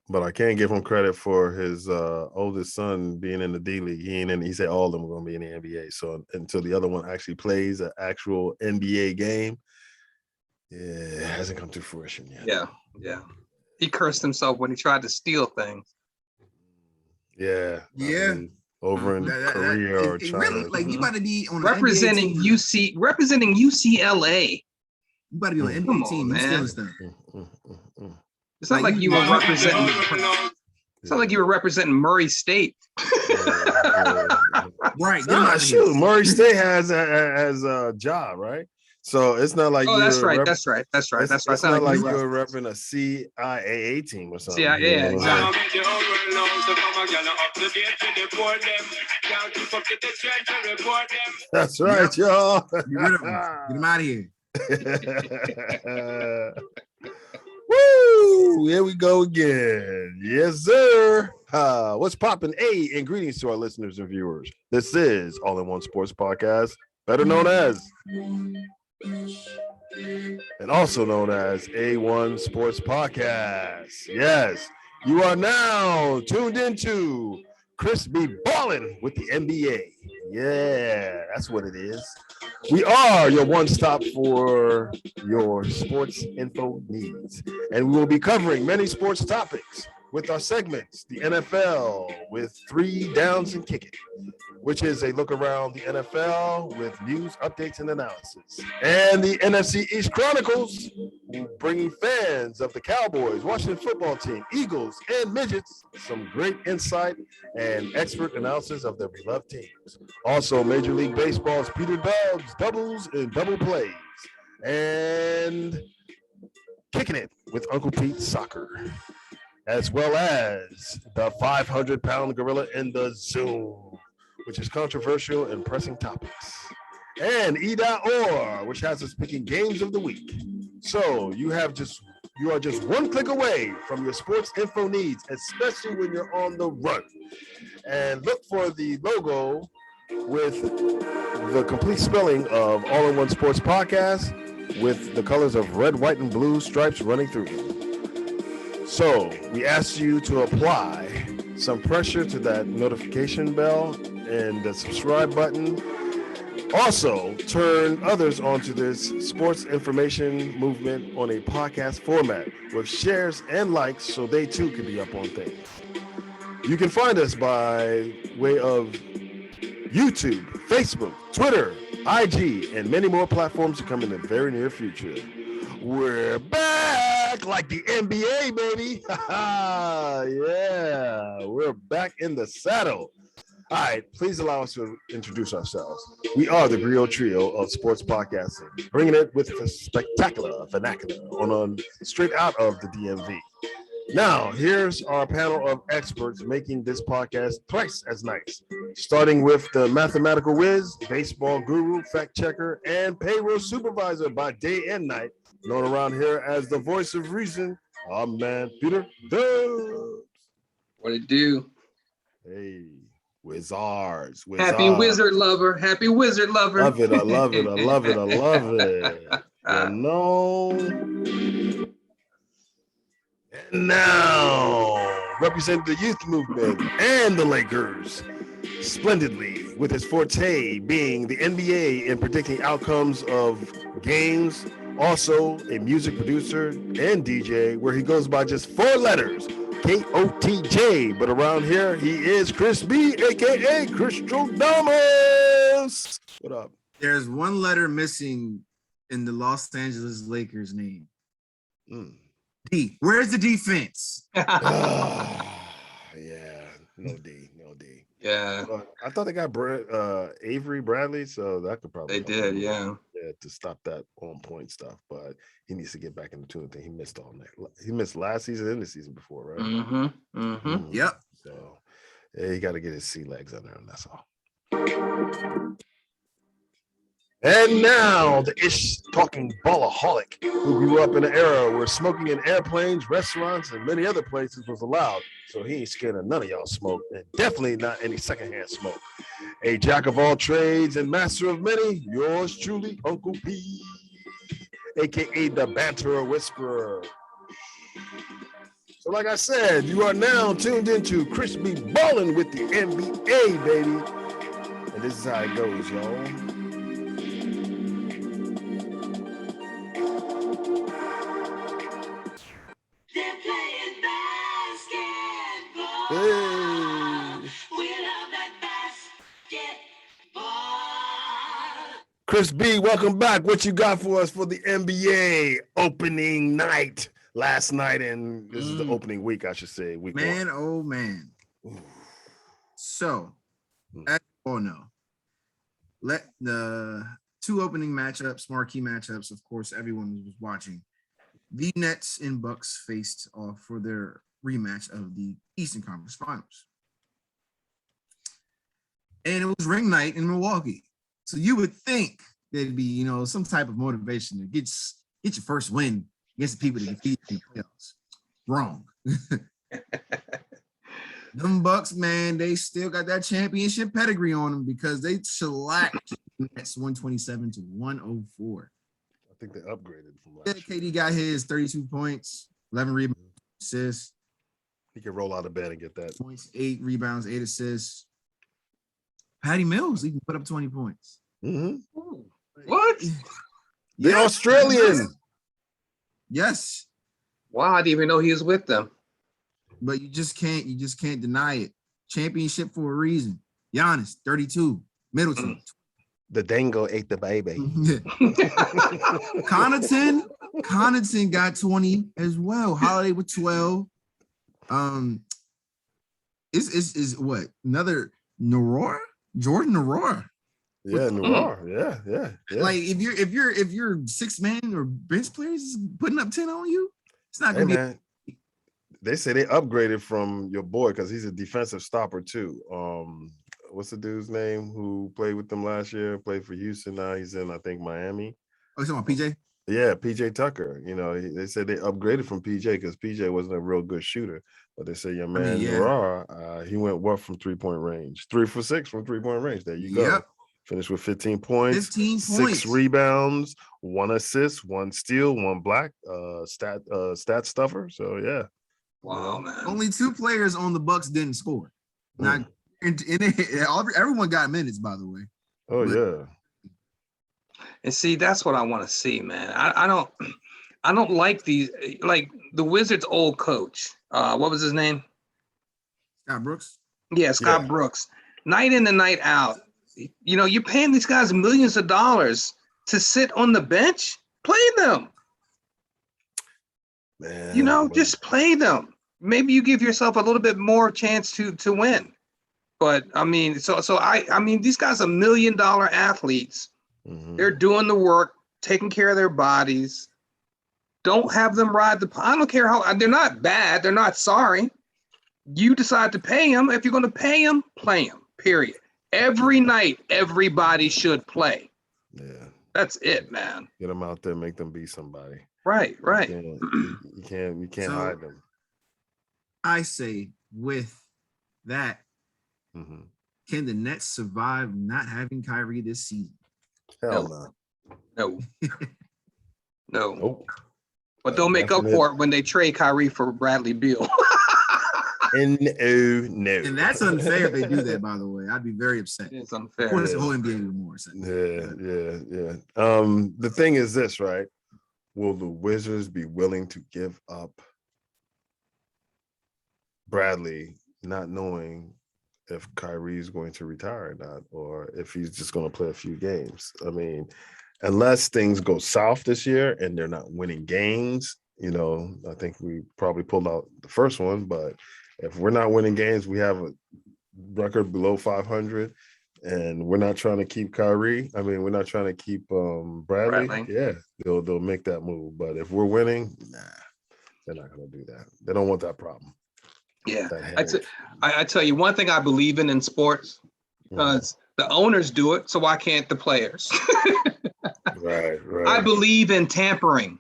But I can't give him credit for his oldest son being in the D League. He said all of them are going to be in the NBA. So until the other one actually plays an actual NBA game, it hasn't come to fruition yet. Yeah. He cursed himself when he tried to steal things. Yeah. Over in Korea or China. Really, like you about to be on representing representing UCLA. You about to be on an NBA team. You stealing stuff. It's not like you were representing. It's not like you were representing Murray State. Right. Shoot, Murray State has a job, right? So it's not like that's right. That's right. It's not like you're repping a CIAA team or something. Yeah, exactly. That's right, y'all. Get rid of them. Get them out of here. Woo! Here we go again. Yes, sir. What's poppin'? And greetings to our listeners and viewers. This is All in One Sports Podcast, better known as and also known as A1 Sports Podcast. Yes, you are now tuned into Chris B Ballin with the NBA. Yeah, that's what it is. We are your one stop for your sports info needs. And we will be covering many sports topics with our segments, the NFL with 3 Downs and Kick It, which is a look around the NFL with news, updates, and analysis. And the NFC East Chronicles, bringing fans of the Cowboys, Washington football team, Eagles, and Midgets some great insight and expert analysis of their beloved teams. Also, Major League Baseball's Peter Dubz, doubles and double plays. And Kicking It with Uncle Pete Soccer, as well as the 500-pound gorilla in the Zoom, which is controversial and pressing topics, and E.or, which has us picking games of the week. So you are just one click away from your sports info needs, especially when you're on the run. And look for the logo with the complete spelling of All in One Sports Podcast with the colors of red, white, and blue stripes running through them. So we ask you to apply some pressure to that notification bell and the subscribe button. Also, turn others onto this sports information movement on a podcast format with shares and likes so they too can be up on things. You can find us by way of YouTube, Facebook, Twitter, IG, and many more platforms to come in the very near future. We're back like the NBA, baby. Yeah, we're back in the saddle. All right, please allow us to introduce ourselves. We are the Griot Trio of sports podcasting, bringing it with a spectacular vernacular on straight out of the DMV. Now, here's our panel of experts making this podcast twice as nice, starting with the mathematical whiz, baseball guru, fact checker, and payroll supervisor by day and night, known around here as the voice of reason, our man, Peter Dubz. What it do? Hey, Wizards. Happy wizard lover. Happy wizard lover. Love it. I love it. I love it. I love it. You know. And now, representing the youth movement and the Lakers splendidly, with his forte being the NBA and predicting outcomes of games. Also, a music producer and DJ, where he goes by just 4 letters, KOTJ. But around here, he is Chris B, a.k.a. Christrodamus. What up? There's 1 letter missing in the Los Angeles Lakers name. D. Where's the defense? Yeah, no D. Yeah. I thought they got Avery Bradley, so that could probably. They did, yeah, to stop that on point stuff. But he needs to get back in the tune thing. He missed all night. He missed last season and the season before, right? Yep. So yeah, he got to get his sea legs under him. That's all. And now the ish-talking ballaholic who grew up in an era where smoking in airplanes, restaurants, and many other places was allowed. So he ain't scared of none of y'all smoke, and definitely not any secondhand smoke. A jack of all trades and master of many, yours truly, Uncle P, a.k.a. the banter whisperer. So like I said, you are now tuned into Chris B Ballin with the NBA, baby. And this is how it goes, y'all. They're playing basketball. Hey. We love that basketball. Chris B, welcome back. What you got for us for the NBA opening night? Last night, and this is the opening week, I should say. Week man, one. oh man. Ooh. So, as you all know, let the two opening matchups, marquee matchups, of course, everyone was watching. The Nets and Bucks faced off for their rematch of the Eastern Conference Finals. And it was ring night in Milwaukee. So you would think there'd be, some type of motivation to get your first win against the people that defeat in the playoffs. Wrong. Them Bucks, man, they still got that championship pedigree on them because they shellacked the Nets 127 to 104. I think they upgraded from last year. KD got his 32 points, 11 rebounds, assists. He can roll out of bed and get that. Points, 8 rebounds, 8 assists. Patty Mills, he can put up 20 points. Mm-hmm. What? The Australian. Yes. Wow, I didn't even know he was with them. But you just can't deny it. Championship for a reason. Giannis, 32. Middleton. The Dango ate the baby. Connaughton got 20 as well. Holiday with 12. Is what? Another Norora? Jordan Norora. Yeah, Noir. Yeah. Like if you're 6 man or bench players is putting up 10 on you, it's not gonna man. They say they upgraded from your boy because he's a defensive stopper too. What's the dude's name who played with them last year? Played for Houston. Now he's in, I think, Miami. Oh, you're talking about PJ? Yeah, PJ Tucker. They said they upgraded from PJ because PJ wasn't a real good shooter. But they say your man Noir, he went from 3-point range? 3 for 6 from 3-point range. There you go. Yep. Finished with 15 points, 15 points, 6 rebounds, 1 assist, 1 steal, 1 block, stat stuffer. So yeah. Wow, man. Only 2 players on the Bucks didn't score. Not everyone got minutes, by the way. Oh, yeah. And see, that's what I want to see, man. I don't like these, like the Wizards' old coach. What was his name? Scott Brooks. Yeah, Scott Brooks. Night in and night out. You're paying these guys millions of dollars to sit on the bench. Play them. Man, just play them. Maybe you give yourself a little bit more chance to win. But I mean, these guys are $1 million athletes. Mm-hmm. They're doing the work, taking care of their bodies. Don't have them ride I don't care how they're not bad. They're not sorry. You decide to pay them. If you're going to pay them, play them. Period. Every night, everybody should play. Yeah. That's it, man. Get them out there, make them be somebody. Right. You can't hide them. I say with that, can the Nets survive not having Kyrie this season? Hell no. No. Nope. But they'll make up for it when they trade Kyrie for Bradley Beal. No. And that's unfair if they do that, by the way. I'd be very upset. It's unfair. Of course, the whole NBA would more. Yeah. The thing is this, right? Will the Wizards be willing to give up Bradley, not knowing if Kyrie's going to retire or not, or if he's just going to play a few games? I mean, unless things go south this year and they're not winning games, I think we probably pulled out the first one, but if we're not winning games, we have a record below 500, and we're not trying to keep Kyrie. I mean, we're not trying to keep Bradley. Yeah, they'll make that move. But if we're winning, nah, they're not going to do that. They don't want that problem. Yeah, I tell you one thing I believe in sports, because the owners do it, so why can't the players? Right. I believe in tampering.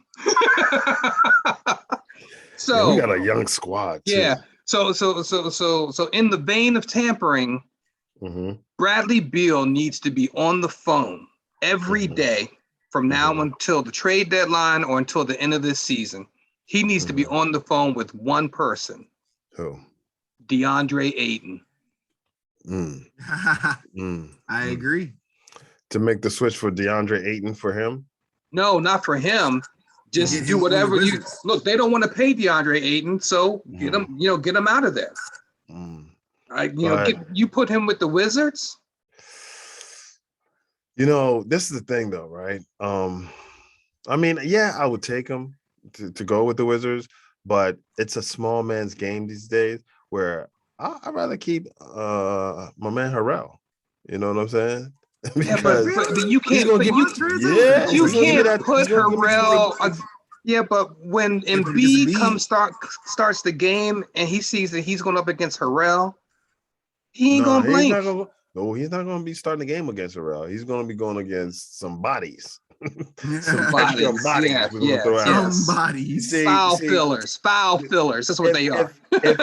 So we got a young squad too. Yeah. So in the vein of tampering, Bradley Beal needs to be on the phone every day from now until the trade deadline or until the end of this season, He needs to be on the phone with one person, Who? DeAndre Ayton. I agree. To make the switch for DeAndre Ayton for him? No, not for him. Just Get do him on the whatever you Wizards. look. They don't want to pay DeAndre Ayton, so get him. Get him out of there. You put him with the Wizards. This is the thing, though, right? I mean, yeah, I would take him to go with the Wizards, but it's a small man's game these days where I'd rather keep my man Harrell. You know what I'm saying? Because but you can't. But you can't put Harrell. Yeah, but when Embiid starts the game and he sees that he's going up against Harrell, he ain't gonna blink. He's not gonna be starting the game against Harrell. He's gonna be going against some bodies. Some bodies. Foul fillers. That's what they are. If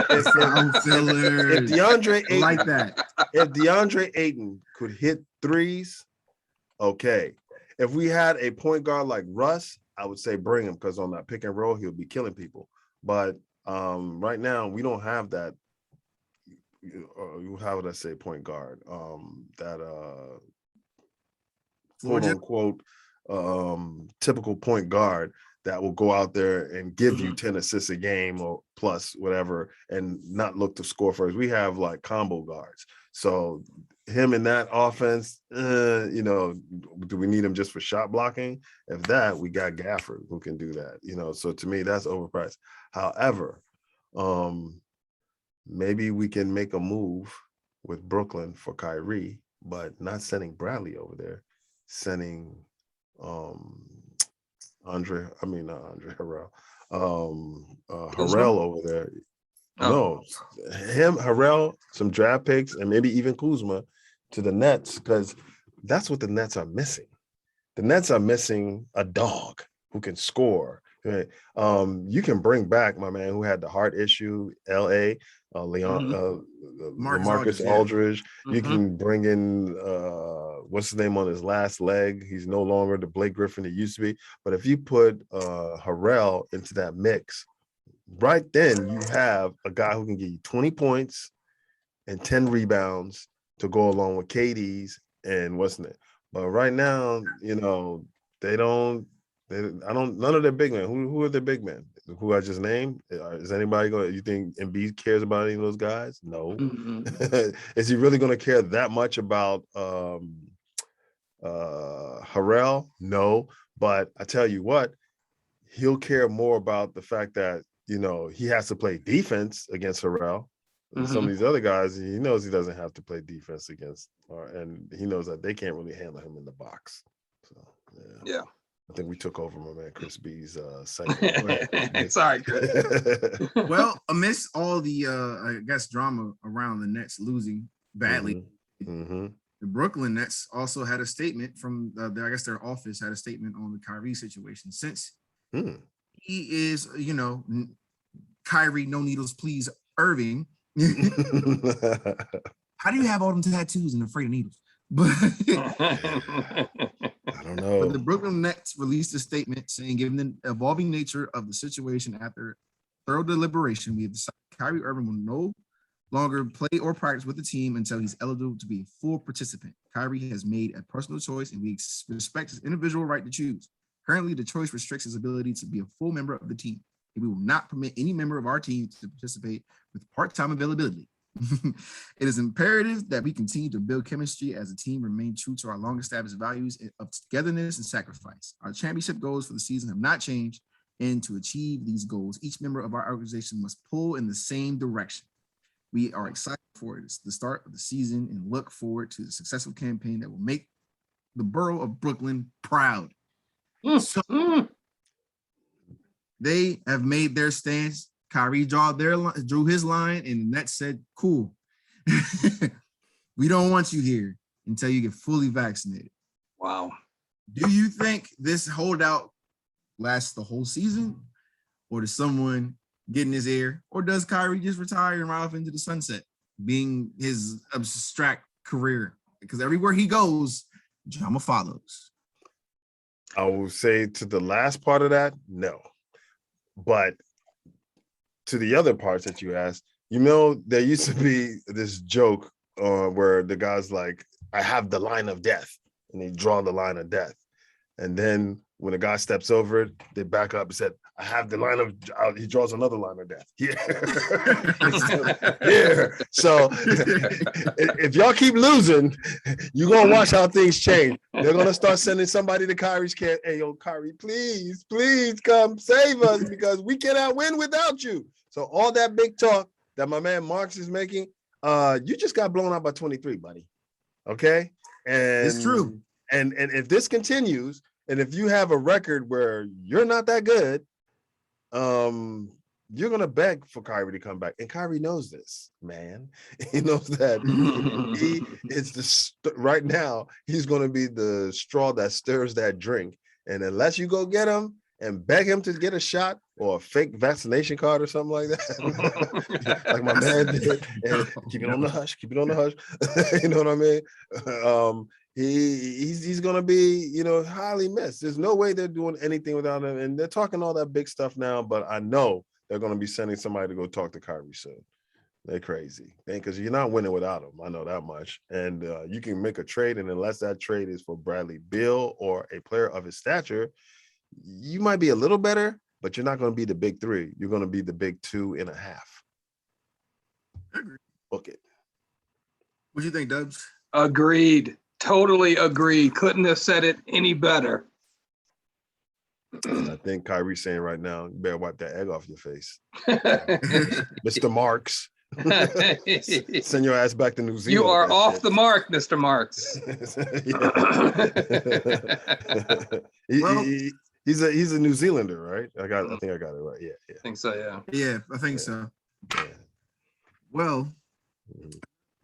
DeAndre Ayton, like that. If DeAndre Ayton could hit threes, okay. If we had a point guard like Russ, I would say bring him, because on that pick and roll, he'll be killing people. But right now, we don't have that. How would I say point guard? That quote unquote typical point guard that will go out there and give you 10 assists a game or plus whatever and not look to score first. We have like combo guards. So him in that offense, do we need him just for shot blocking? If that, we got Gafford who can do that. So to me, that's overpriced. However, maybe we can make a move with Brooklyn for Kyrie, but not sending Bradley over there, sending Harrell. Harrell over there. No, him, Harrell, some draft picks, and maybe even Kuzma to the Nets, because that's what the Nets are missing. The Nets are missing a dog who can score. Right? You can bring back my man who had the heart issue, L.A., Marcus Aldridge. You can bring in what's his name on his last leg. He's no longer the Blake Griffin he used to be. But if you put Harrell into that mix, right then you have a guy who can give you 20 points and 10 rebounds to go along with KD's and what's it. But right now, they don't. None of their big men. Who are their big men? Who I just named? Is anybody going? You think Embiid cares about any of those guys? No. Is he really going to care that much about Harrell? No. But I tell you what, he'll care more about the fact that he has to play defense against Harrell. And some of these other guys, he knows he doesn't have to play defense against, and he knows that they can't really handle him in the box. So yeah. I think we took over my man Chris B's segment. Sorry, Chris. Well, amidst all the drama around the Nets losing badly, the Brooklyn Nets also had a statement from their office had a statement on the Kyrie situation, since he is Kyrie no needles please Irving. How do you have all them tattoos and afraid of needles? But I don't know. But the Brooklyn Nets released a statement saying, given the evolving nature of the situation, after thorough deliberation, we have decided Kyrie Irving will no longer play or practice with the team until he's eligible to be a full participant. Kyrie has made a personal choice, and we respect his individual right to choose. Currently, the choice restricts his ability to be a full member of the team, and we will not permit any member of our team to participate with part-time availability. It is imperative that we continue to build chemistry as a team, remain true to our long-established values of togetherness and sacrifice. Our championship goals for the season have not changed, and to achieve these goals, each member of our organization must pull in the same direction. We are excited for it. It's the start of the season and look forward to the successful campaign that will make the borough of Brooklyn proud. So, they have made their stance. Kyrie drew his line, and the Nets said, cool. We don't want you here until you get fully vaccinated. Wow. Do you think this holdout lasts the whole season? Or does someone get in his ear? Or does Kyrie just retire and ride off into the sunset, being his abstract career? Because everywhere he goes, drama follows. I will say to the last part of that, no. But to the other parts that you asked, you know, there used to be this joke where the guy's like, I have the line of death, and he draw the line of death. And then when a guy steps over it, they back up and said, I have the line of, he draws another line of death. Yeah. Yeah. So if y'all keep losing, you're going to watch how things change. They're going to start sending somebody to Kyrie's camp. Hey, yo, Kyrie, please come save us because we cannot win without you. So all that big talk that my man Marks is making, you just got blown out by 23, buddy. Okay? And It's true. And if this continues, and if you have a record where you're not that good, you're gonna beg for Kyrie to come back. And Kyrie knows this, man. He knows that he is right now, he's gonna be the straw that stirs that drink. And unless you go get him and beg him to get a shot or a fake vaccination card or something like that, like my man did, and keep it on the hush, keep it on the hush. You know what I mean? He's gonna be, you know, highly missed. There's no way they're doing anything without him, and they're talking all that big stuff now. But I know they're gonna be sending somebody to go talk to Kyrie soon. They're crazy, because you're not winning without him. I know that much. And you can make a trade, and unless that trade is for Bradley Beal or a player of his stature, you might be a little better, but you're not going to be the big three. You're going to be the big 2.5. Book it. What do you think, Dubs? Agreed. Totally agreed. Couldn't have said it any better. And I think Kyrie's saying right now, you better wipe that egg off your face. Mr. Marks. Send your ass back to New Zealand. You are off the mark, Mr. Marks. He's a New Zealander, right? I think I got it right. Yeah. I think so, yeah. Yeah, I think so. Yeah. Well,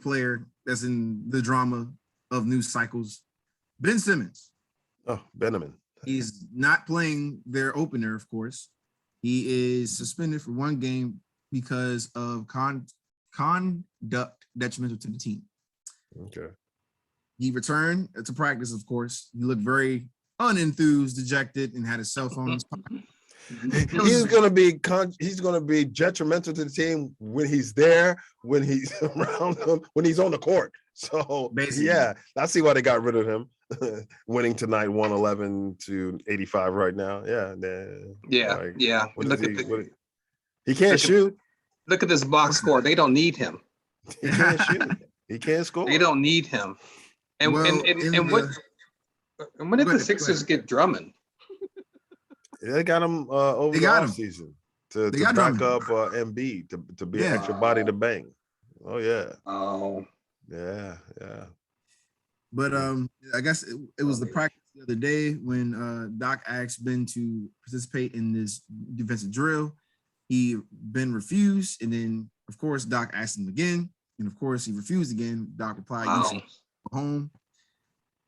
player that's in the drama of news cycles, Ben Simmons. Oh, Benjamin. He's not playing their opener, of course. He is suspended for 1 game because of conduct detrimental to the team. Okay. He returned to practice, of course. He looked very unenthused, dejected, and had his cell phone in his pocket. He's gonna be detrimental to the team when he's there, when he's around them, when he's on the court. So basically, yeah, I see why they got rid of him. Winning tonight, 111-85 right now. Yeah, yeah. He can't shoot. Look at this box score. They don't need him. He can't shoot. He can't score. They don't need him. And when did the Sixers get Drummond? They got him over the offseason to back up Embiid to be an extra body to bang. Oh yeah. Oh yeah. But I guess it was the practice the other day when Doc asked Ben to participate in this defensive drill. Ben refused, and then of course Doc asked him again, and of course he refused again. Doc replied, "You should go home."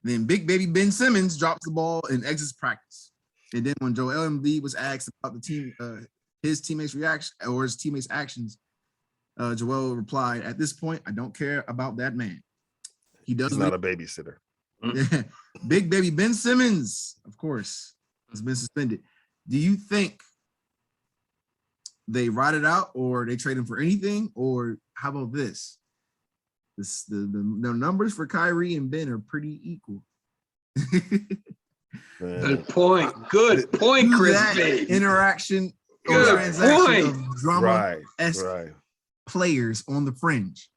Then Big Baby Ben Simmons drops the ball and exits practice. And then when Joel Embiid was asked about the team, his teammates' reaction or his teammates' actions, Joel replied, "At this point, I don't care about that man. He's not a babysitter." Big Baby Ben Simmons, of course, has been suspended. Do you think they ride it out, or they trade him for anything, or how about this? The numbers for Kyrie and Ben are pretty equal. Good point. Good point, Chris B. Interaction or transaction of drama right. players on the fringe.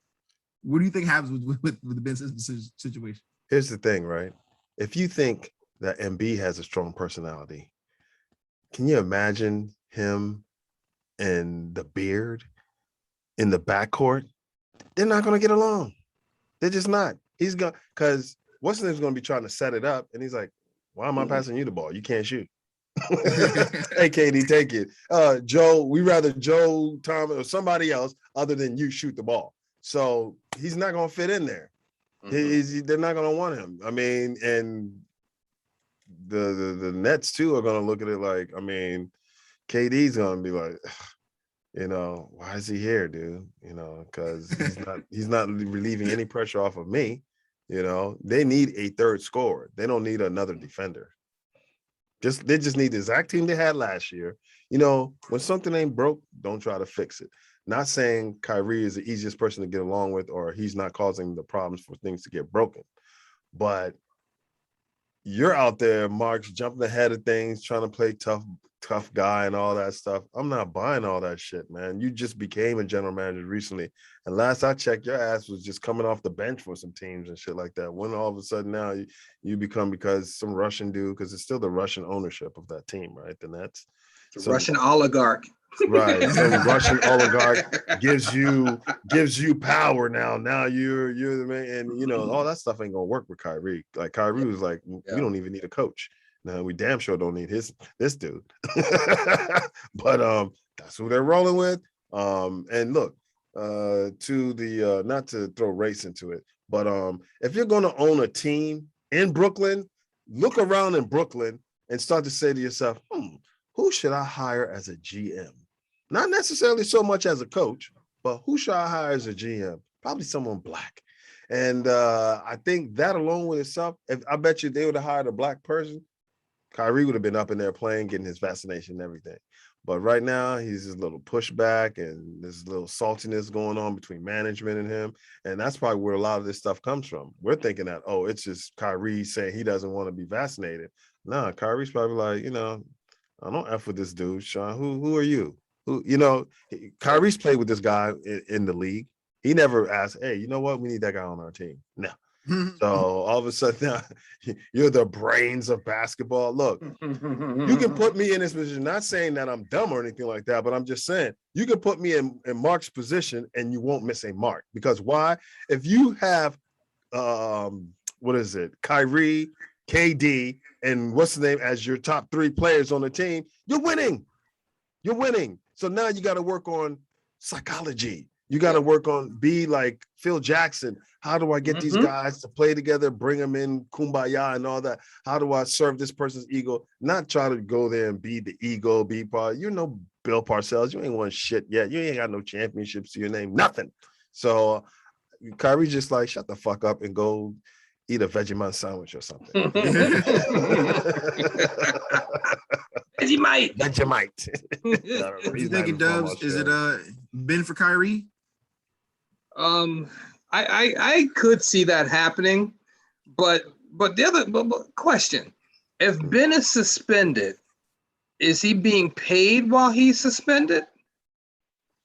What do you think happens with the Ben Simmons situation? Here's the thing, right? If you think that Embiid has a strong personality, can you imagine him and the Beard in the backcourt? They're not going to get along. They're just not. He's going because what's his name's going to be trying to set it up, and he's like, "Why am I passing you the ball? You can't shoot." Hey, KD, take it. Joe, we rather Joe, Thomas, or somebody else other than you shoot the ball. So he's not going to fit in there. They're not going to want him. I mean, and the Nets too are going to look at it like, I mean, KD's going to be like, you know, why is he here, dude? You know, because he's not relieving any pressure off of me. You know, they need a third scorer. They don't need another defender. They just need the exact team they had last year. when something ain't broke, don't try to fix it. Not saying Kyrie is the easiest person to get along with, or he's not causing the problems for things to get broken, but you're out there, Marks, jumping ahead of things, trying to play tough guy and all that stuff. I'm not buying all that shit, man. You just became a general manager recently. And last I checked, your ass was just coming off the bench for some teams and shit like that. When all of a sudden now you become, because some Russian dude, because it's still the Russian ownership of that team, right? The Nets. It's a Russian oligarch. Right. Some Russian oligarch gives you power now. Now you're the man, and all that stuff ain't gonna work with Kyrie. Like Kyrie was like, we don't even need a coach. Now we damn sure don't need this dude. But that's who they're rolling with. And look, to the not to throw race into it, but if you're gonna own a team in Brooklyn, look around in Brooklyn and start to say to yourself, who should I hire as a GM? Not necessarily so much as a coach, but who should I hire as a GM? Probably someone black. And I think that alone with itself, if I bet you they would have hired a black person, Kyrie would have been up in there playing, getting his vaccination and everything. But right now, he's just a little pushback and there's a little saltiness going on between management and him. And that's probably where a lot of this stuff comes from. We're thinking that, it's just Kyrie saying he doesn't want to be vaccinated. Nah, Kyrie's probably like, I don't F with this dude, Sean. Who are you? Kyrie's played with this guy in the league. He never asked, hey, you know what? We need that guy on our team. No. So all of a sudden now, you're the brains of basketball. Look, you can put me in this position, not saying that I'm dumb or anything like that, but I'm just saying you can put me in Mark's position and you won't miss a mark. Because why? If you have Kyrie, KD, and what's the name as your top 3 players on the team, you're winning. So now you got to work on psychology. You got to work on, be like Phil Jackson. How do I get these guys to play together, bring them in, kumbaya and all that? How do I serve this person's ego? Not try to go there and be the ego, be part. You're no Bill Parcells. You ain't won shit yet. You ain't got no championships to your name, nothing. So Kyrie just like, shut the fuck up and go eat a Vegemite sandwich or something. Vegemite. What you thinking, Dubz? Is it Ben for Kyrie? I could see that happening, but the other question: if Ben is suspended, is he being paid while he's suspended?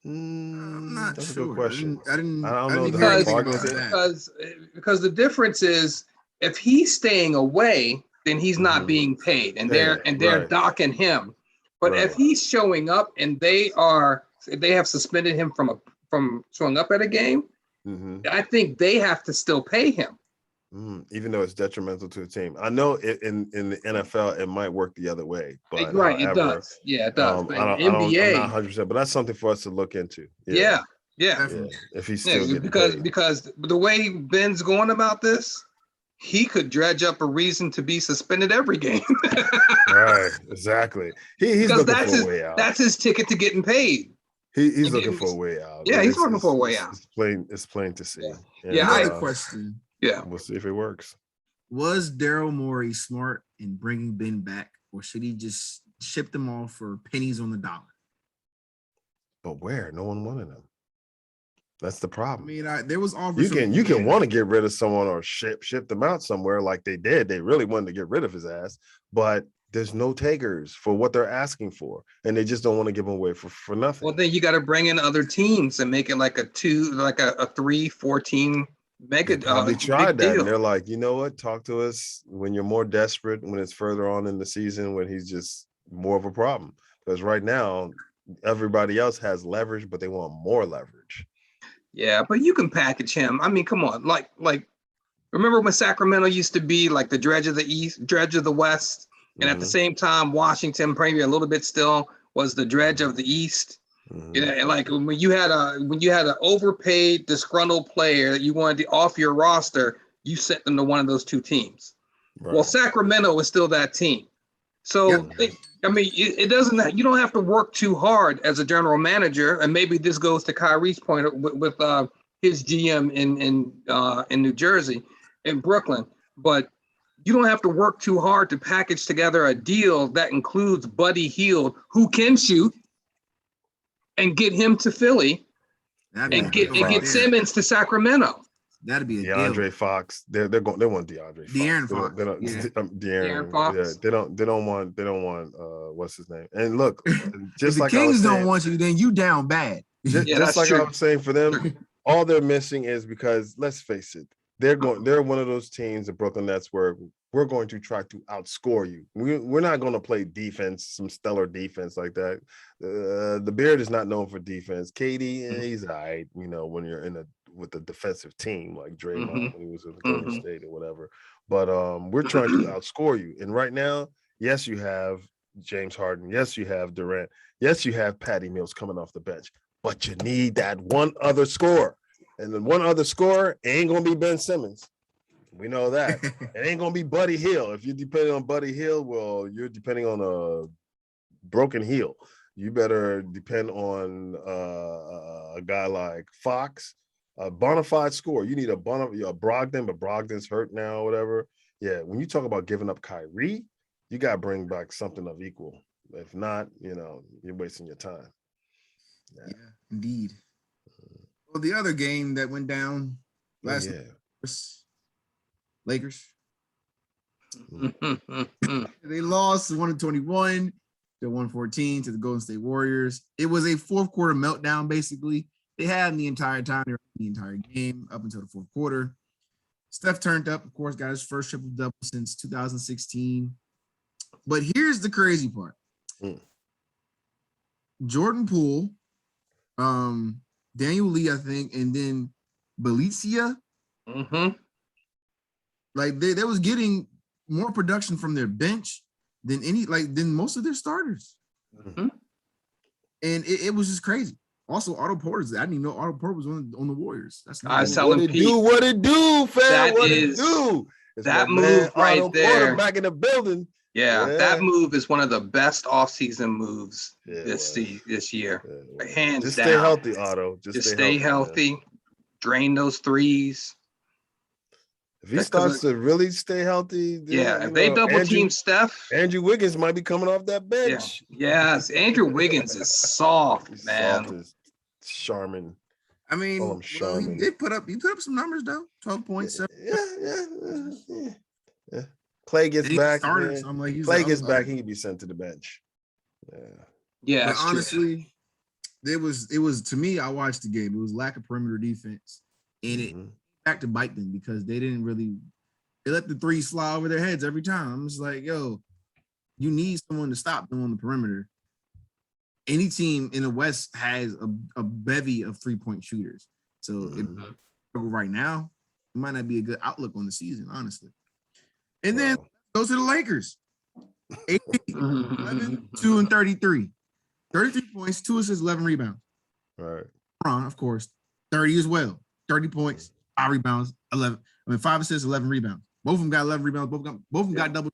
I'm not That's sure. a good question. I don't know even hear anything about about that. Because the difference is if he's staying away, then he's not being paid, and they're docking him. But if he's showing up and they have suspended him from showing up at a game, I think they have to still pay him. Even though it's detrimental to the team. I know in the NFL, it might work the other way. But it does. Yeah, it does. But in NBA, I'm not 100%, but that's something for us to look into. Yeah. If he's still getting paid. Because the way Ben's going about this, he could dredge up a reason to be suspended every game. Right, exactly. He's looking for a way out. That's his ticket to getting paid. He's looking for a way out. Yeah, he's looking for a way out. It's plain to see. Another question. Yeah, we'll see if it works. Was Daryl Morey smart in bringing Ben back, or should he just ship them off for pennies on the dollar? But where? No one wanted him. That's the problem. I mean, there was offers. You can want to get rid of someone or ship them out somewhere like they did. They really wanted to get rid of his ass, but there's no takers for what they're asking for, and they just don't want to give him away for nothing. Well, then you got to bring in other teams and make it like a 3-4 team mega. They probably tried that, and they're like, you know what? Talk to us when you're more desperate, when it's further on in the season, when he's just more of a problem. Because right now, everybody else has leverage, but they want more leverage. Yeah, but you can package him. I mean, come on, like remember when Sacramento used to be like the dredge of the East, dredge of the West, and at the same time, Washington, maybe a little bit still, was the dredge of the East. You know, and like when you had an overpaid, disgruntled player that you wanted to off your roster, you sent them to one of those two teams. Right. Well, Sacramento is still that team. So, it doesn't. You don't have to work too hard as a general manager. And maybe this goes to Kyrie's point with his GM in New Jersey, in Brooklyn. But You don't have to work too hard to package together a deal that includes Buddy Hield, who can shoot, and get him to Philly, That'd be and a get deal right there. Simmons to Sacramento. That'd be a deal. DeAndre Fox. They want DeAndre Fox. De'Aaron They don't- Fox, They don't. yeah. De'Aaron. Fox. Yeah. They don't want. What's his name? And look, If just the like I was Kings don't saying, want you, then you down bad. just, Yeah, just that's like true. I was saying for them, all they're missing is because let's face it, they're one of those teams, the Brooklyn Nets, where we're going to try to outscore you. We're not going to play defense, some stellar defense like that. The Beard is not known for defense. KD, he's all right, when you're with a defensive team like Draymond when he was in Golden State or whatever. But we're trying to outscore you. And right now, yes, you have James Harden. Yes, you have Durant. Yes, you have Patty Mills coming off the bench. But you need that one other scorer. And the one other scorer ain't going to be Ben Simmons. We know that. It ain't going to be Buddy Hield. If you're depending on Buddy Hield, well, you're depending on a broken heel. You better depend on a guy like Fox, a bona fide scorer. You need a Brogdon, but Brogdon's hurt now or whatever. Yeah, when you talk about giving up Kyrie, you got to bring back something of equal. If not, you're wasting your time. Yeah, indeed. Well, the other game that went down last night, Lakers. They lost 121 to 114 to the Golden State Warriors. It was a fourth quarter meltdown, basically. They had the entire time, the entire game up until the fourth quarter. Steph turned up, of course, got his first triple-double since 2016. But here's the crazy part. Jordan Poole, Daniel Lee, I think, and then Belicia. Like they was getting more production from their bench than most of their starters. And it was just crazy. Also, Otto Porter's. I didn't even know Otto Porter was on the Warriors. That's I was telling Pete, what it do, fam? That What is- it do? It's that my move man, right Otto there. Porter back in the building. Yeah, that move is one of the best offseason moves Yeah, this year. Yeah, Hands just down. stay healthy, Otto. Just stay healthy. Drain those threes. If he starts to really stay healthy, then, Yeah, if they double team Steph, Andrew Wiggins might be coming off that bench. yes, Andrew Wiggins is soft, He's man. soft as Charmin. I mean, Call him Charmin. he put up some numbers though. 12 points. Yeah. Clay gets back. Started, so I'm like, Clay gets back. He can be sent to the bench. Yeah, but honestly, it was to me. I watched the game. It was lack of perimeter defense, and it back to bite them because they let the threes fly over their heads every time. I'm just like, yo, you need someone to stop them on the perimeter. Any team in the West has a bevy of 3-point shooters. So right now, it might not be a good outlook on the season, honestly. And then go to the Lakers. 11, 2 and 33. 33 points, 2 assists, 11 rebounds. Right. LeBron, of course, 30 as well. 30 points, 5 rebounds, 5 assists, 11 rebounds. Both of them got 11 rebounds. Both of them got double.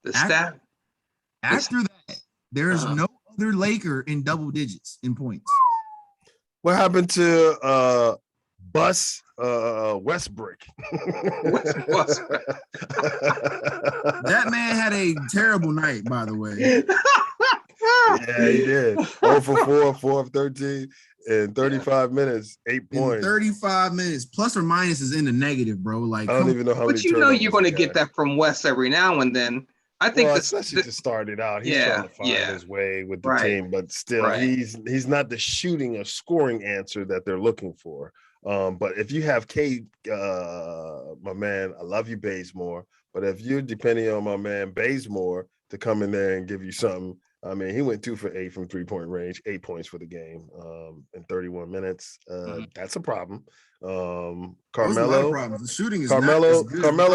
After that, there is no other Laker in double digits in points. What happened to Westbrook? That man had a terrible night, by the way. Yeah, he did. 0 for 4, 4 of 13 in 35 minutes, 8 points. In 35 minutes, plus or minus is in the negative, bro. Like, I don't even know how many. But you know you're going to get that from West every now and then. I think especially to start it out, he's trying to find his way with the team, but still, he's not the shooting or scoring answer that they're looking for. But if you have my man, I love you, Bazemore. But if you're depending on my man Bazemore to come in there and give you something, I mean, he went 2 for 8 from 3-point range, 8 points for the game in 31 minutes. That's a problem. Carmelo, the shooting is Carmelo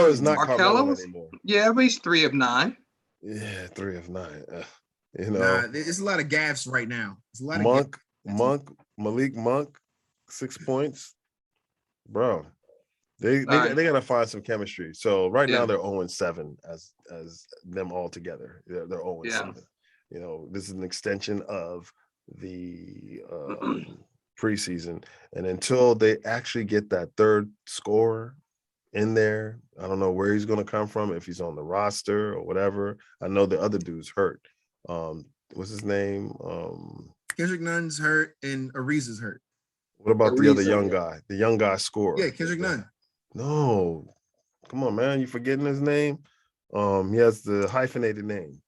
is not Markello Carmelo anymore. Yeah, but he's 3 of 9. Yeah, 3 of 9. It's a lot of gaffes right now. It's a lot of Malik Monk, 6 points, bro. They gotta find some chemistry. So right now they're 0-7 as them all together. They're 0-7. This is an extension of the preseason, and until they actually get that third scorer, in there. I don't know where he's going to come from, if he's on the roster or whatever. I know the other dude's hurt. What's his name? Kendrick Nunn's hurt and Ariza's hurt. What about the other Ariza, young yeah. guy? The young guy scorer. Yeah, Kendrick Nunn. No. Come on, man. You forgetting his name? He has the hyphenated name.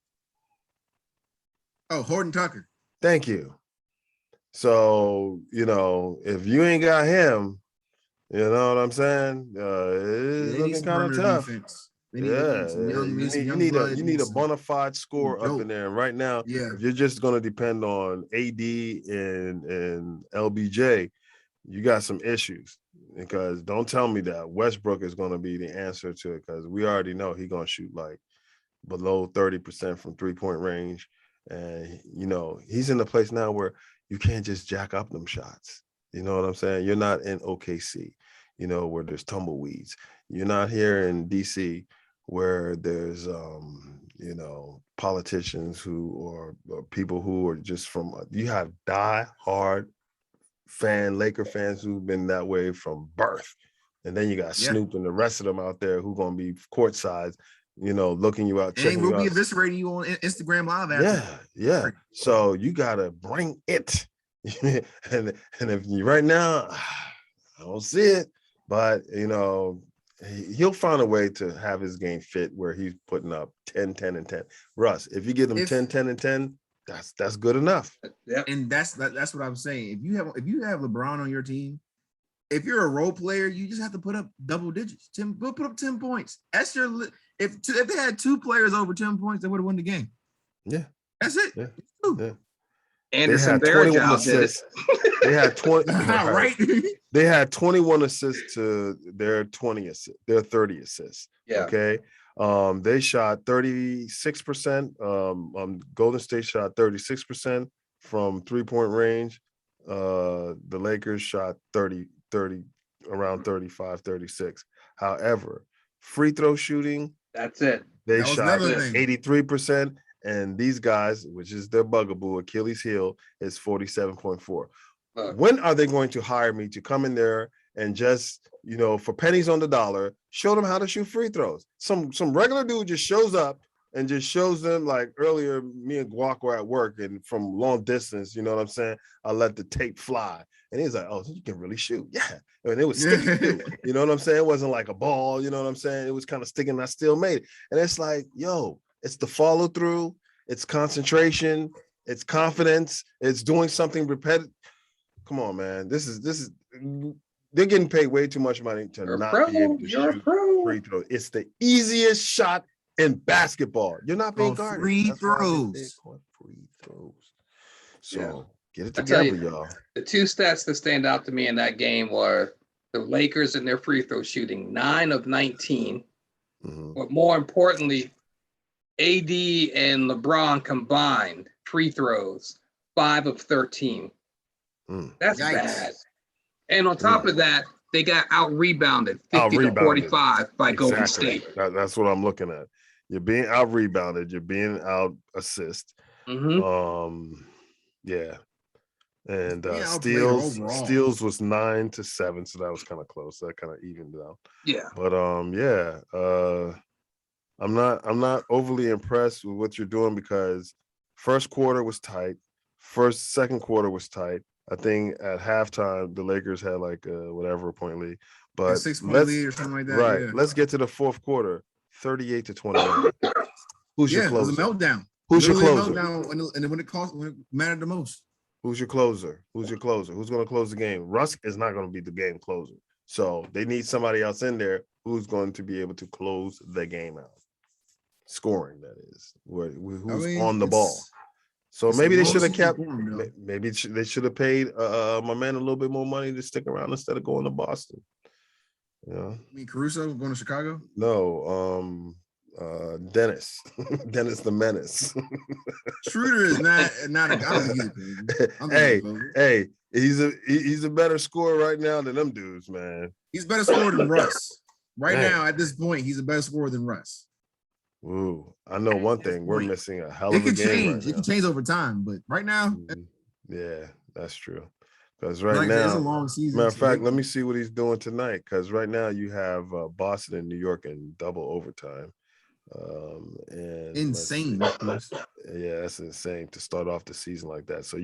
Oh, Horton Tucker. Thank you. So, if you ain't got him, you know what I'm saying? It's looking kind of tough. Defense. Yeah, you need a bona fide score up in there. And right now, if you're just going to depend on AD and LBJ, you got some issues. Because don't tell me that Westbrook is going to be the answer to it, because we already know he's going to shoot like below 30% from 3-point range. And, he's in the place now where you can't just jack up them shots. You know what I'm saying? You're not in OKC, where there's tumbleweeds. You're not here in DC where there's, politicians or people who are just from, you have die-hard Laker fans who've been that way from birth. And then you got Snoop and the rest of them out there who going to be courtside, looking you out, checking you out. We'll be eviscerating you on Instagram Live after. Yeah. So you got to bring it. and if you right now, I don't see it, but, he'll find a way to have his game fit where he's putting up 10, 10, and 10. Russ, if you give him 10, 10, and 10, that's good enough. Yeah. And that's what I'm saying. If you have LeBron on your team, if you're a role player, you just have to put up double digits. We'll put up 10 points. That's your if they had 2 players over 10 points, they would have won the game. Yeah. That's it. Yeah. Anderson Varejao did it. They had 20 right. They had 21 assists to their 20 assists, their 30 assists. Yeah. Okay. They shot 36%. Golden State shot 36% from 3-point range. The Lakers shot 30, around 35, 36. However, free throw shooting, that's it. They shot 83%. And these guys, which is their bugaboo, Achilles heel, is 47.4. When are they going to hire me to come in there and just, for pennies on the dollar, show them how to shoot free throws? Some regular dude just shows up and just shows them, like earlier, me and Guac were at work, and from long distance, you know what I'm saying? I let the tape fly. And he's like, oh, you can really shoot. Yeah. And it was sticky too. You know what I'm saying? It wasn't like a ball, you know what I'm saying? It was kind of sticking, and I still made it. And it's like, yo, it's the follow through, it's concentration, it's confidence, it's doing something repetitive. Come on, man. This is they're getting paid way too much money to not be able to shoot free throws. It's the easiest shot in basketball. You're not being guarded. Free throws. So get it together, y'all. The 2 stats that stand out to me in that game were the Lakers and their free throw shooting, 9 of 19. Mm-hmm. But more importantly, AD and LeBron combined free throws, 5 of 13. That's bad. And on top of that, they got out-rebounded 50-45 by Golden State. That's what I'm looking at. You're being out-rebounded. You're being out-assist. Mm-hmm. Yeah. And steals was 9-7, so that was kind of close. That kind of evened it out. Yeah. But I'm not overly impressed with what you're doing, because first quarter was tight. Second quarter was tight. I think at halftime the Lakers had like whatever point lead, but 6-point lead or something like that. Right. Yeah. Let's get to the fourth quarter. 38-21. Who's your closer? It was a meltdown. Who's your closer? And when it mattered the most. Who's your closer? Who's going to close the game? Russ is not going to be the game closer. So they need somebody else in there who's going to be able to close the game out. Scoring, that is. Who's on the ball. So maybe they should have kept. Maybe they should have paid my man a little bit more money to stick around instead of going to Boston. You mean Caruso going to Chicago? No, Dennis, Dennis the Menace. Schroeder is not a guy. Hey, he's a better scorer right now than them dudes, man. He's a better scorer than Russ. Now, at this point, he's a better scorer than Russ. Ooh, I know one thing. We're missing a hell of a game. It can change over time, but right now. Yeah, that's true. Because right Like I said, it's a now, long season. matter of so fact, let me see what he's doing tonight. Because right now you have Boston and New York in double overtime. And let's see. insane, of course. Yeah, that's insane to start off the season like that. So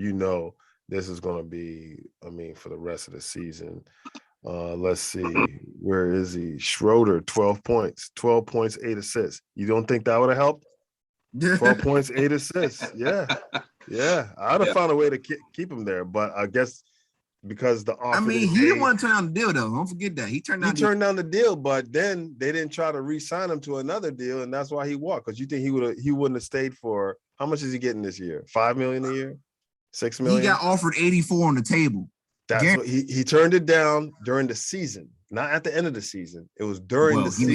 this is going to be, I mean, for the rest of the season. Let's see, where is he? Schroeder, 12 points, 8 assists. You don't think that would have helped? 12 points, 8 assists. Yeah. I'd have found a way to keep him there, but I guess because the offer I mean, he didn't want to turn down the deal, though. Don't forget that. He turned down the deal, but then they didn't try to re-sign him to another deal, and that's why he walked. Because you think he wouldn't have stayed for how much is he getting this year? $5 million a year? $6 million? He got offered 84 on the table. That's what he turned it down during the season, not at the end of the season. It was during the season,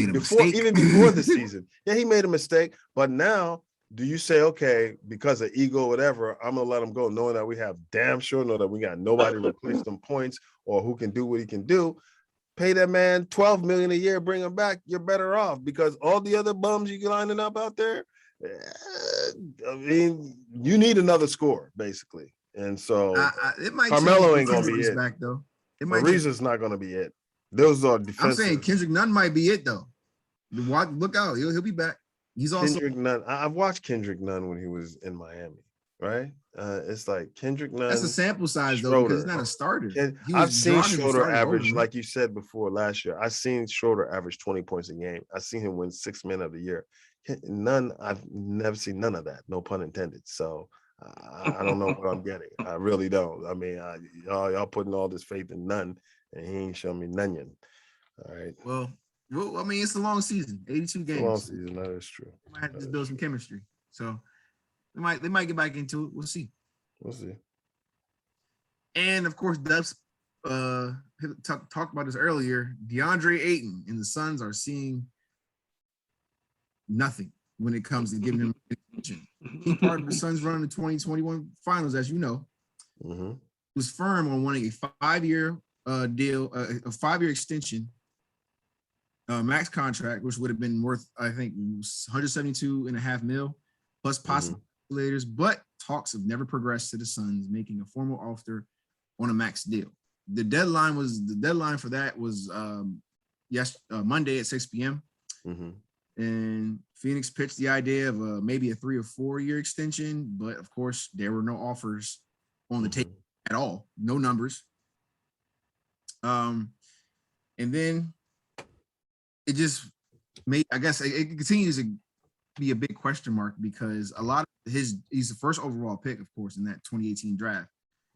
even before the season. Yeah, he made a mistake, but now do you say, okay, because of ego, whatever, I'm gonna let him go, knowing that we have damn sure know that we got nobody to replace them points or who can do what he can do? Pay that man $12 million a year, bring him back. You're better off because all the other bums you lining up out there, I mean, you need another score basically. And so it might Carmelo ain't gonna be it. Back, though. Ariza's not gonna be it. Those are defensive. I'm saying Kendrick Nunn might be it though. Look out, he'll be back. He's also Kendrick Nunn. I've watched Kendrick Nunn when he was in Miami, right? It's like Kendrick Nunn. That's a sample size though, because he's not a starter. I've seen Schroeder average, like you said before last year. I've seen Schroeder average 20 points a game. I've seen him win 6 men of the year. I've never seen none of that. No pun intended. So I don't know what I'm getting. I really don't. I mean, y'all putting all this faith in Nunn, and he ain't showing me none. All right. Well, I mean, it's a long season, 82 games. Long season, that is true. Might have to just build some chemistry. So they might get back into it. We'll see. And of course, Dubz talked about this earlier. DeAndre Ayton and the Suns are seeing nothing when it comes to giving him attention. Key part of the Suns run in the 2021 finals, as you know. Mm-hmm. Was firm on wanting a 5-year deal, a 5-year extension, max contract, which would have been worth, I think, $172.5 million plus possible later. But talks have never progressed to the Suns making a formal offer on a max deal. The deadline for that was Monday at 6 p.m. Mm-hmm. And Phoenix pitched the idea of maybe a 3 or 4 year extension, but of course there were no offers on the table at all, no numbers. And then it just made, I guess it continues to be a big question mark because a lot of he's the first overall pick, of course, in that 2018 draft.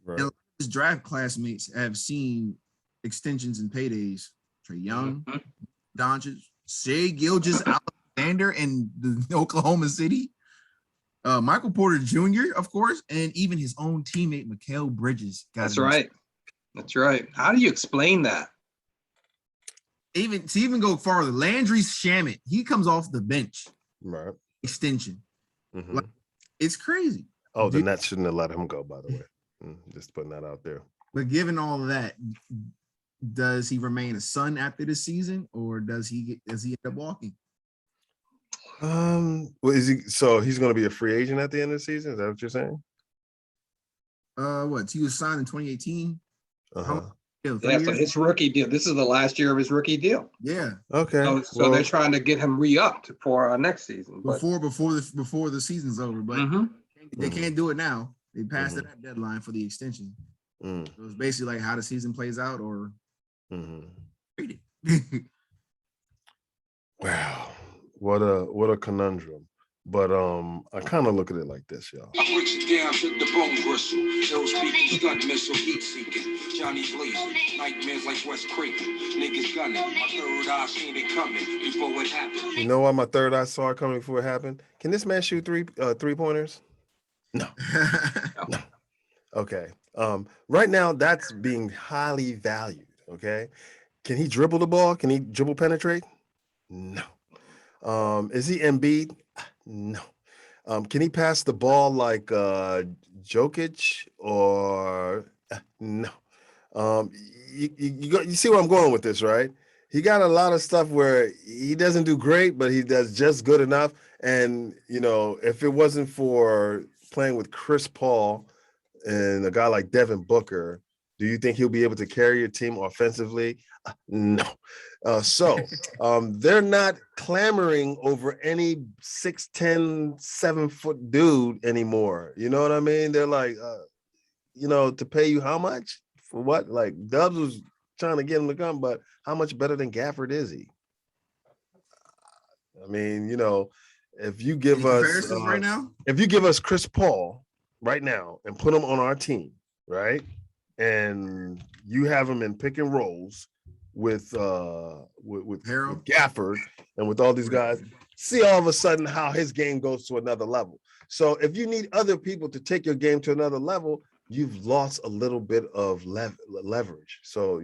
Right. And his draft classmates have seen extensions and paydays. Trae Young, Doncic, Shai Gilgeous-Alexander in the Oklahoma City, Michael Porter Jr., of course, and even his own teammate Mikal Bridges. That's right. How do you explain that? Even go farther, Landry Shamet, he comes off the bench. Right. Extension. Mm-hmm. Like, it's crazy. Oh, the Nets shouldn't have let him go, by the way. Just putting that out there. But given all of that, does he remain a Sun after this season, or does he end up walking? Well, is he? So he's going to be a free agent at the end of the season? Is that what you're saying? He was signed in 2018. So his rookie deal. This is the last year of his rookie deal. Yeah. Okay. So they're trying to get him re-upped for next season. Before the season's over, but they can't do it now. They passed that deadline for the extension. So it's basically like how the season plays out, or read it. Wow, what a conundrum. But I kind of look at it like this, y'all. I break it down to the bone gristle. Ill speaking, stunt missile, heat seeking. Johnny blazing, nightmares like West Creek. Niggas gunning. My third eye seen it coming before it happened. You know why my third eye saw it coming before it happened? Can this man shoot three pointers? No. No. Okay. Right now that's being highly valued. Okay. Can he dribble the ball? Can he dribble penetrate? No. Is he Embiid? No. Can he pass the ball like Jokic or no? You see where I'm going with this, right? He got a lot of stuff where he doesn't do great, but he does just good enough. And if it wasn't for playing with Chris Paul and a guy like Devin Booker, Do you think he'll be able to carry your team offensively? No. They're not clamoring over any 6'10", 7-foot dude anymore. You know what I mean? They're like, to pay you how much? For what? Like Dubz was trying to get him to come, but how much better than Gafford is he? I mean, if you give us right now, if you give us Chris Paul right now and put him on our team, right, and you have him in pick and rolls with Gafford and with all these guys, see all of a sudden how his game goes to another level. So if you need other people to take your game to another level, you've lost a little bit of leverage. So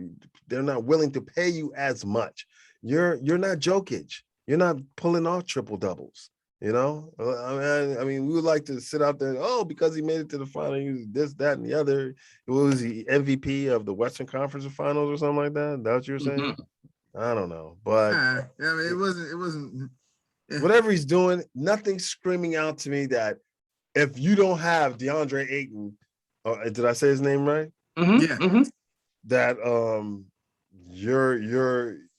they're not willing to pay you as much. You're not Jokic. You're not pulling off triple doubles. I mean, we would like to sit out there. Oh, because he made it to the final, he was this, that, and the other. What was he, MVP of the Western Conference Finals or something like that? That's what you're saying? Mm-hmm. I don't know, but I mean, it wasn't. Whatever he's doing, nothing's screaming out to me that if you don't have DeAndre Ayton, did I say his name right? Mm-hmm. Yeah. Mm-hmm. That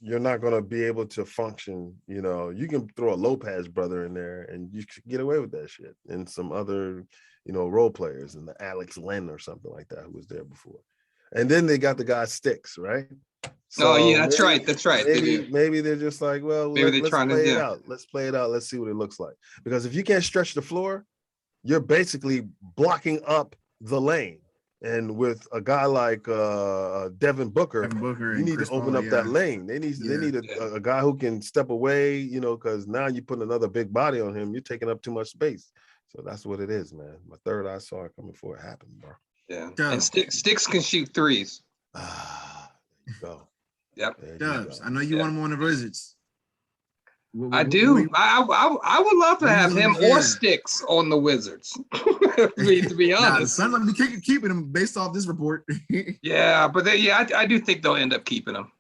you're not going to be able to function. You can throw a Lopez brother in there and you can get away with that shit, and some other role players, and the Alex Len or something like that who was there before. And then they got the guy Sticks, right? So yeah, that's right. Maybe they're just like, well, let's play it out. Let's play it out. Let's see what it looks like. Because if you can't stretch the floor, you're basically blocking up the lane. And with a guy like Devin Booker, you need to open up that lane. They need a guy who can step away, because now you're putting another big body on him. You're taking up too much space. So that's what it is, man. My third eye saw it coming before it happened, bro. Yeah. And Sticks can shoot threes. There you go. Yep. Dubz, I know you want him on the Wizards. I do. I would love to have him or Sticks on the Wizards. to be honest, the Suns might be keeping him based off this report. Yeah, but I do think they'll end up keeping him.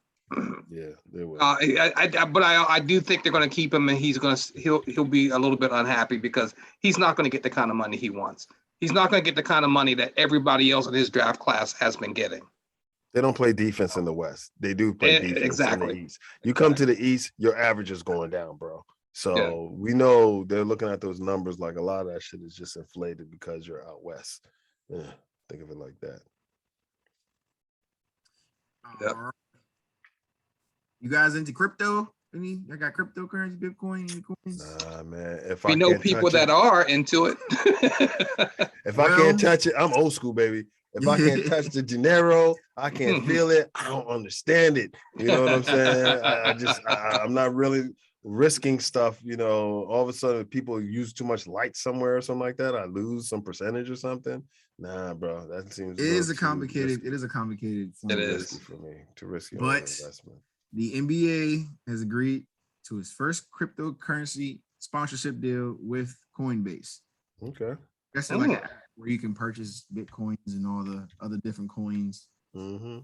Yeah, they will. But I do think they're going to keep him, and he'll be a little bit unhappy because he's not going to get the kind of money he wants. He's not going to get the kind of money that everybody else in his draft class has been getting. They don't play defense in the West. They do play defense in the East. You come to the East, your average is going down, bro. So we know they're looking at those numbers like a lot of that shit is just inflated because you're out West. Yeah, think of it like that. Yep. You guys into crypto? I got cryptocurrency, Bitcoin, any coins? Nah, man. We know people that are into it. If I can't touch it, I'm old school, baby. If I can't touch the dinero, I can't feel it. I don't understand it. You know what I'm saying? I'm not really risking stuff. All of a sudden people use too much light somewhere or something like that. I lose some percentage or something. Nah, bro, that seems. It is a complicated form. It is for me to risk your investment. The NBA has agreed to its first cryptocurrency sponsorship deal with Coinbase. Okay. That's like where you can purchase Bitcoins and all the other different coins. Mm-hmm.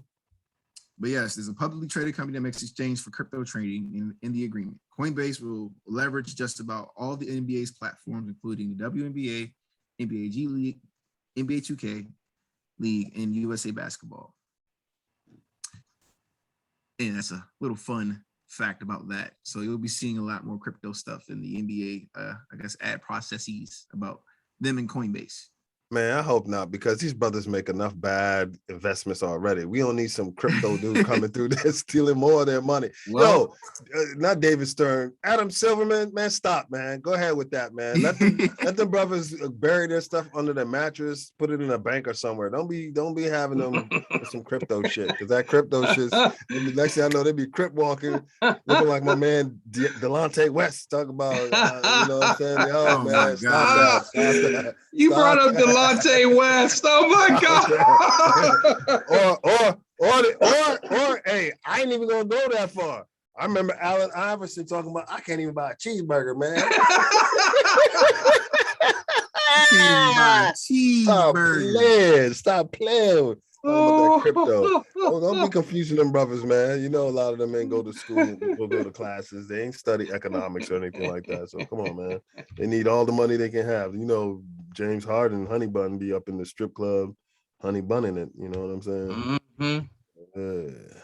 But yes, there's a publicly traded company that makes exchange for crypto trading in the agreement. Coinbase will leverage just about all the NBA's platforms, including the WNBA, NBA G League, NBA 2K League, and USA Basketball. And that's a little fun fact about that. So you'll be seeing a lot more crypto stuff in the NBA, I guess, ad processes about them and Coinbase. Man, I hope not, because these brothers make enough bad investments already. We don't need some crypto dude coming through there stealing more of their money. Well, not David Stern. Adam Silverman, man, stop, man. Go ahead with that, man. Let them brothers bury their stuff under their mattress, put it in a bank or somewhere. Don't be having them with some crypto shit, because that crypto shit, the next thing I know, they be crip walking, looking like my man Delonte West talk about, you know what I'm saying? Oh man, stop that. You brought up Delonte West. Oh my God. or hey, I ain't even gonna go that far. I remember Allen Iverson talking about, I can't even buy a cheeseburger, man. Stop playing. About that crypto. Don't be confusing them brothers, man. A lot of them ain't go to school, go to classes. They ain't study economics or anything like that. So come on, man. They need all the money they can have. James Harden, Honey Bun be up in the strip club honey bunning it. You know what I'm saying?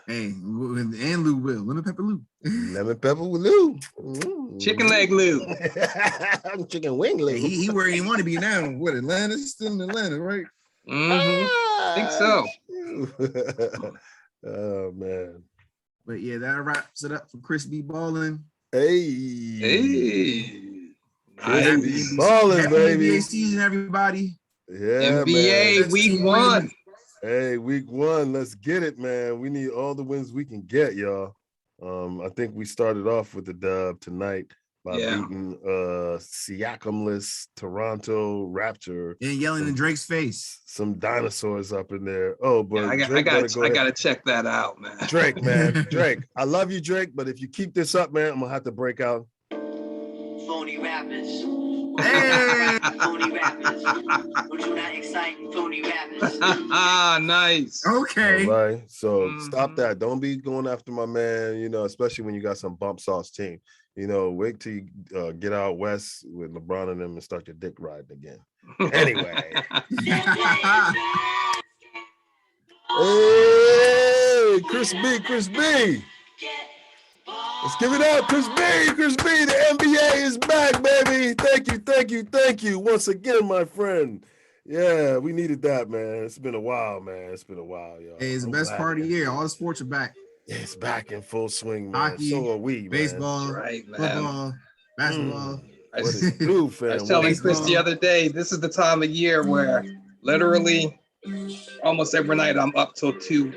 Hey, and Lou Will. Lemon pepper Lou. Lemon pepper with Lou. Chicken leg Lou. Chicken wing Lou. Hey, he where he want to be now. What, Atlanta? He's still in Atlanta, right? I think so. Oh man. But yeah, that wraps it up for Chris B Ballin. Hey. Chris Nice. B Ballin, Happy baby. NBA season, everybody. Yeah, NBA man. week 1. Hey, week 1, let's get it, man. We need all the wins we can get, y'all. I think we started off with the dub tonight by beating Siakamless Toronto Raptor And yelling in Drake's face. Some dinosaurs up in there. Oh, but I gotta check that out, man. Drake, man. Drake. I love you, Drake, but if you keep this up, man, I'm gonna have to break out. Phony rappers. Hey! Phony rappers. Don't you not exciting phony rappers? Nice. Okay. All right. So stop that. Don't be going after my man, you know, especially when you got some bump sauce team. You know, wait till you get out west with LeBron and them and start your dick riding again. Anyway. Hey, Chris B. Let's give it up, Chris B. The NBA is back, baby. Thank you once again, my friend. Yeah, we needed that, man. It's been a while, man. Y'all. Hey, it's the best part of the year. All the sports are back. It's back in full swing, man. Hockey, So are we, baseball, man. Right, man. football, basketball. What is new, fam? I was telling Chris the other day, this is the time of year where literally almost every night I'm up till 2,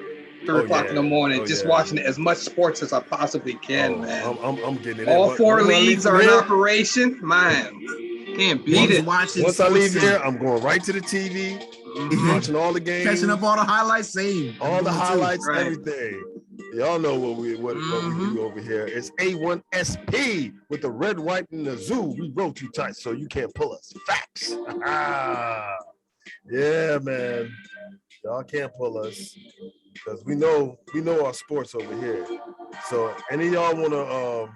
3 o'clock in the morning, just watching as much sports as I possibly can, man. I'm getting it. All 4 leagues are in operation, man. Can't beat it. Once I leave here, I'm going right to the TV, watching all the games, catching up all the highlights, same. All the highlights, right. everything. Y'all know what we do over here. It's A1SP with the red, white, and the zoo. We roll too tight, so you can't pull us. Facts. Yeah, man. Y'all can't pull us because we know our sports over here. So any of y'all want to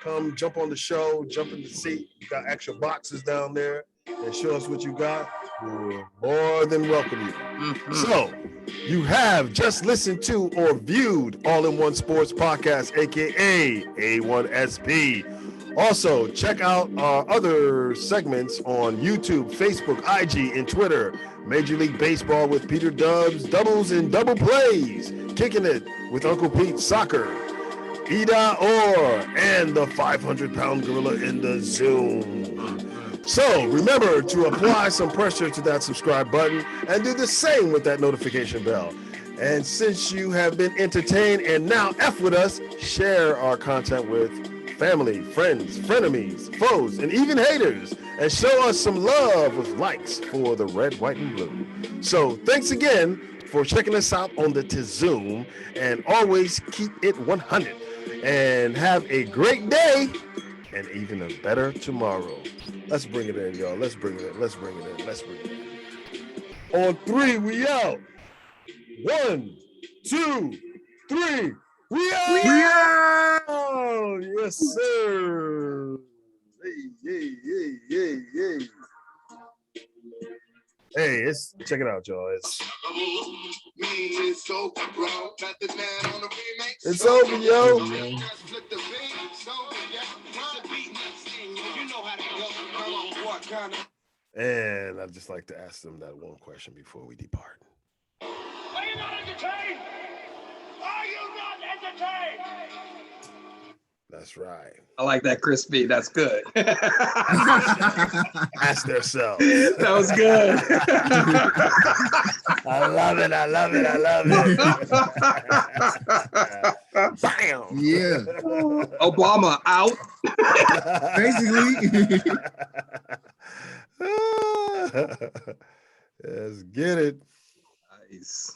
come jump on the show, jump in the seat, you got extra boxes down there, and show us what you got, we're more than welcome you. So you have just listened to or viewed All in One Sports Podcast, aka A1SP. Also, check out our other segments on YouTube, Facebook, IG, and Twitter. Major League Baseball with Peter Dubz, doubles and double plays, Kicking It with Uncle Pete Soccer, Ida Orr, and the 500-pound gorilla in the Zoom. So remember to apply some pressure to that subscribe button and do the same with that notification bell. And since you have been entertained and now F with us, share our content with family, friends, frenemies, foes, and even haters, and show us some love with likes for the red, white, and blue. So thanks again for checking us out on the Zoom, and always keep it 100. And have a great day and even a better tomorrow. Let's bring it in, y'all. Let's bring it in. On 3, we out. 1, 2, 3. We out! Yes, sir. Hey. Hey, check it out, y'all. It's over, yo. And I'd just like to ask them that one question before we depart. Are you not entertained? Are you not entertained? That's right. I like that, Chris B. That's good. Ask themselves. That was good. I love it. Bam. Yeah. Obama out. Basically. Let's get it. Nice.